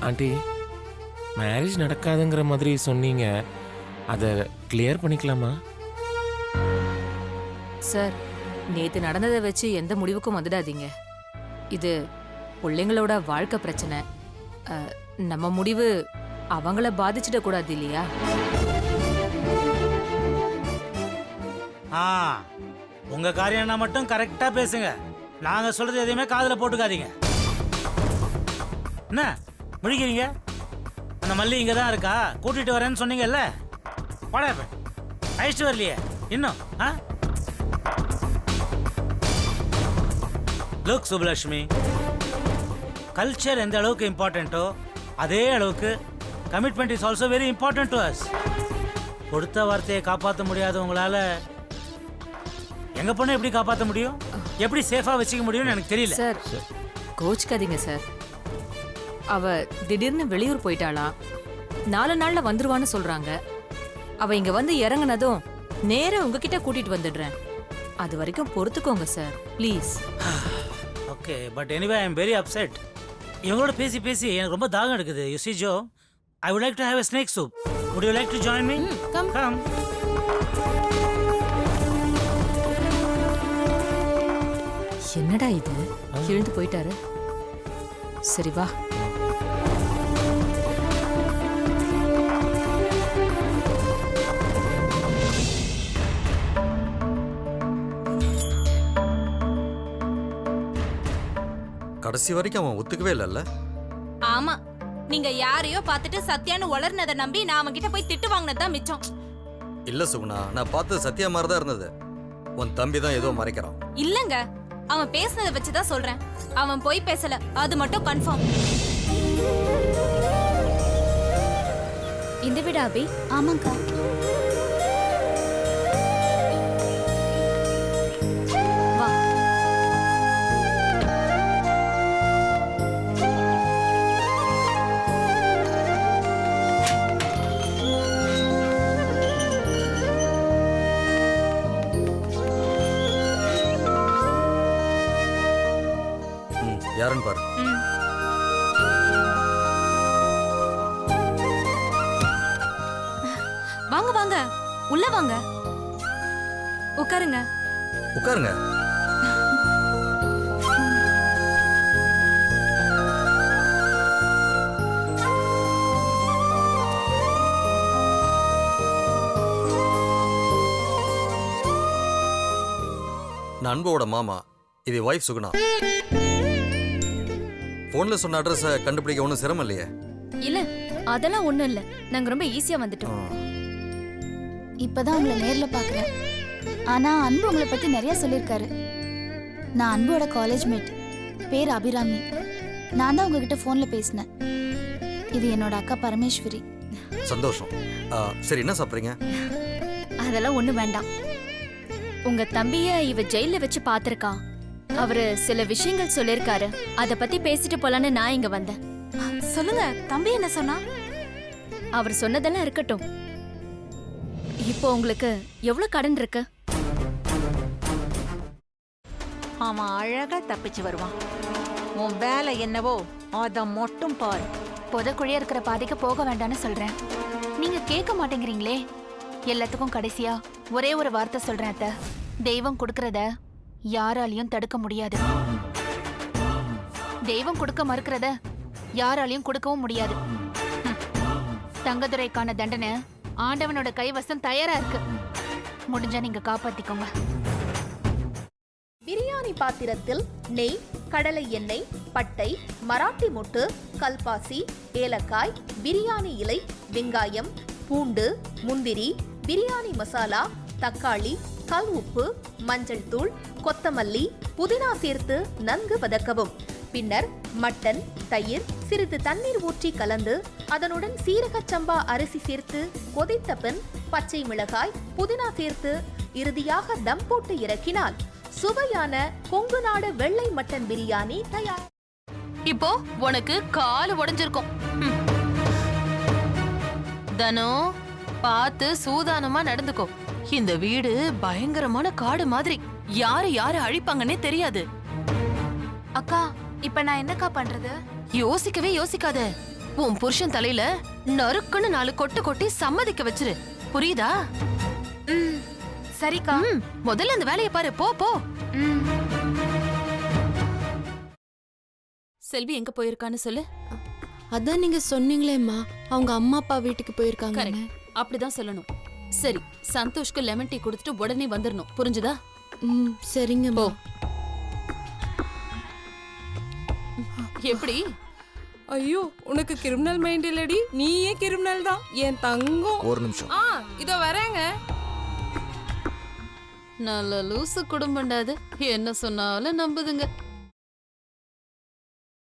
Aunty, marriage நடக்காதுங்கிற மாதிரி சொன்னீங்க, அதை கிளியர் பண்ணிக்கலாமா? சார், நேத்து நடந்ததை வச்சு எந்த முடிவுக்கும் வந்துடாதீங்க. இது பிள்ளைங்களோட வாழ்க்கை பிரச்சனை. நம்ம முடிவு அவங்கள பாதிச்சிட கூடாது இல்லையா? உங்க காரியம்னா மட்டும் கரெக்டா பேசுங்க. நாங்க சொல்றது எதையுமே காதுல போட்டுக்காதீங்க. என்ன முடிக்கிறீங்க? அந்த மல்லி இங்க தான் இருக்கா, கூட்டிட்டு வரேன்னு சொன்னீங்கல்ல. வாடா அழைச்சிட்டு வரலையே இன்னும். லுக் சுப்புலட்சுமி, கல்ச்சர் எந்த அளவுக்கு இம்பார்ட்டண்ட்டோ அதே அளவுக்கு commitment is also very important to us. கொடுத்த வார்த்தையை காப்பாற்ற முடியாதவங்களால எங்க பொண்ணை எப்படி காப்பாற்ற முடியும், எப்படி சேஃபா வச்சுக்க முடியும்னு எனக்கு தெரியல. சார், கோச்சுக்காதீங்க சார். அவ திடீர்னு வெளியூர் போயிட்டாளா, 4 நாள்ல வந்துருவான்னு சொல்றாங்க. அவ இங்க வந்து இறங்குனதும் நேரா உங்ககிட்ட கூட்டிட்டு வந்துடுறேன். அது வரைக்கும் பொறுத்துக்கோங்க sir, please. Okay, but anyway I am very upset. இவங்களோட பேசி பேசி எனக்கு ரொம்ப தாகம் எடுக்குது. You see Joe, I would like to have a snake soup. Would you like to join me? Come. என்னடா இது, எழுந்து போயிட்டாரு. சரி வா. கடைசி வரைக்கும் அவன் ஒத்துக்கவே இல்லைல்ல? ஆமா, நீங்க யாரையோ பார்த்துட்டு சத்யான்னு வளர்னதை நம்பி நான் அவன் கிட்ட போய் திட்டு வாங்கினதுதான் மிச்சம். இல்ல சுகுணா, நான் பார்த்தது சத்யா மாதிரி தான் இருந்தது. உன் தம்பி தான் ஏதோ மறைக்கிறான். இல்லங்க, அவன் பேசுனதை வச்சுதான் சொல்றேன். அவன் போய் பேசல, அது மட்டும் கன்ஃபார்ம். இந்த விட அபி? ஆமாங்கா. யாருன்னு பாரு. வாங்க வாங்க, உள்ள வாங்க, உட்காருங்க. உட்காருங்க. நான் அன்போட மாமா, இது வைஃப் சுகுணா. போன்ல சொன்ன அட்ரஸை கண்டுபிடிக்க ஒன்றும் சிரமம் இல்லையே? இல்ல, அதெல்லாம் ஒண்ணும் இல்ல. நாங்க ரொம்ப ஈஸியா வந்துட்டோம். இப்பதான் உங்களை நேர்ல பாக்குறேன். ஆனா அன்பு உங்களை பத்தி நிறைய சொல்லியிருக்காரு. நான் அன்போட காலேஜ் மேட், பேர் அபிராமி. நான் தான் உங்ககிட்ட போன்ல பேசினேன். இது என்னோட அக்கா பரமேஸ்வரி. சந்தோஷம். சரி, என்ன சாப்பிட்றீங்க? அதெல்லாம் ஒண்ணும் வேண்டாம். உங்க தம்பிய இவ ஜெயில வச்சு பாத்திருக்கா. அவரு சில விஷயங்கள் சொல்லிருக்காரு. அத பத்தி பேசிட்டு போலான்னு நான் இங்க வந்தேன். சொல்லுங்க, தம்பி என்ன சொன்னா? அவர் சொன்னதெல்லாம் இருக்கட்டும். இப்போ உங்களுக்கு எவ்வளவு கடன் இருக்கு? அவன் அழகா தப்பிச்சு வருவான். உன் வேலை என்னவோ அத மட்டும் பாரு. புதக்குழியா இருக்கிற பாதைக்கு போக வேண்டாம்னு சொல்றேன். நீங்க கேட்க மாட்டேங்கிறீங்களே. எல்லாத்துக்கும் கடைசியா ஒரே ஒரு வார்த்தை சொல்றேன் அத்தை. தெய்வம் கொடுக்கறத யாராலையும் தடுக்க முடியாது. தெய்வம் கொடுக்க மறுக்கிறத யாராலையும் கொடுக்கவும் முடியாது. தங்கதுரைக்கான தண்டனை ஆண்டவனோட கைவசம் தயாரா இருக்கு. முடிஞ்சா நீங்க காப்பாத்திக்கோங்க. பிரியாணி பாத்திரத்தில் நெய், கடலை எண்ணெய், பட்டை, மராட்டி மொட்டு, கல்பாசி, ஏலக்காய், பிரியாணி இலை, வெங்காயம், பூண்டு, முந்திரி, பிரியாணி மசாலா, தக்காளி, கல் உப்பு, மஞ்சள் தூள், கொத்தமல்லி, புதினா சேர்த்து நன்கு வதக்கவும். பின்னர் மட்டன், தயிர், சிறிது தண்ணீர் ஊற்றி கலந்து அதனுடன் சீரக சம்பா அரிசி சேர்த்து கொதித்த பின் பச்சை மிளகாய், புதினா சேர்த்து இறுதியாக தம் போட்டு இறக்கினால் சுவையான கொங்கு நாடு வெள்ளை மட்டன் பிரியாணி தயார். இப்போ உனக்கு கால் உடைஞ்சிருக்கும். தனோ, பார்த்து சூதானமா நடந்துக்கோ. இந்த வீடு பயங்கரமான காடு மாதிரி. யாரு யாரு அழிப்பாங்கன்னே தெரியாது. அக்கா, இப்ப நான் என்னக்கா பண்றது? யோசிக்கவே யோசிக்காத. உன் புருஷன் தலையில நறுக்குன்னு 4 கொட்டு கொட்டி சம்மதிக்க வச்சிரு, புரியுதா? சரிக்கா. முதல்ல அந்த வேலையை பாரு, போ போ. செல்வி எங்க போயிருக்கான்னு சொல்லு. அதான் நீங்க சொன்னீங்களேம்மா, அவங்க அம்மா அப்பா வீட்டுக்கு போயிருக்காங்க. அப்படிதான் சொல்லணும். சரி, சந்தோஷ்க்கு லெமன் டீ கொடுத்துட்டு உடனே வந்துடணும், புரிஞ்சுதா? சரிங்கம்மா. எப்படி? ஐயோ, உனக்கு கிரிமினல் மைண்ட் இல்லடி, நீயே கிரிமினல் தான் என் தங்கம். ஒரு நிமிஷம். இதோ வரேங்க. நல்ல லூசு குடும்பம்டாது, என்ன சொன்னாலும் நம்புதுங்க.